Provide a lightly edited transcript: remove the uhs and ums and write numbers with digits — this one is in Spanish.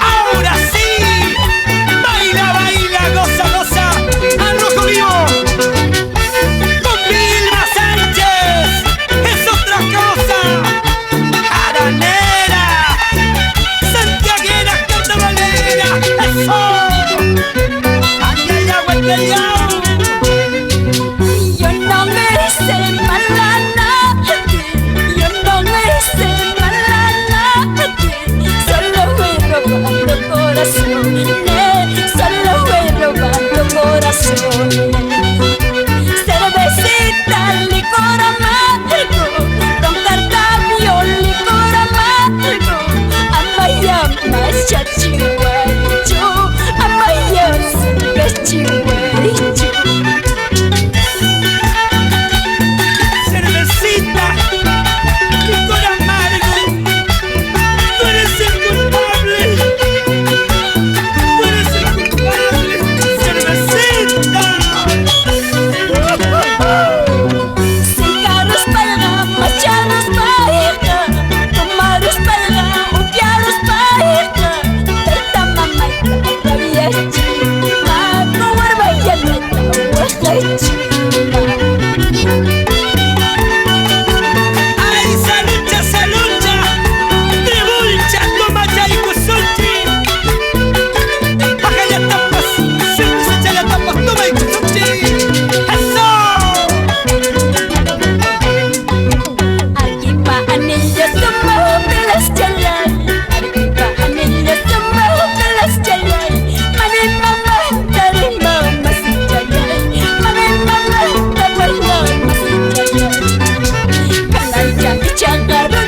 Ahora sí, baila, baila, goza, goza, al rojo vivo, con Vilma Sánchez, es otra cosa, aranera, santiaguera, carnavalera, eso, ay, ay, agua, ay, ay. Yo no me hice mala nadie, yo no me hice mala nadie, solo voy robando corazones, solo voy robando corazones. Cervecita, licor amargo, ron cartavio, licor amargo, amayama, chachiguacho, amayama, chachiguacho. Cervecita, licor amargo, tú eres el culpable, tú eres el culpable, cervecita. Cigarros para macharros para tomaros para upiaros para tanta mamá la vieja chima no vuelva ya la chima. Ay, salucha, tribulcha, toma y cusuchi. Baja ya tapas, se la tapas, toma y cusuchi. ¡Eso! Aquí pa' anillos tomamos pelas chalay, aquí pa' anillos tomamos pelas chalay, mami mamá, dale mamá si chalay, mami mamá, dale mamá si chalay. Canalla y chagarro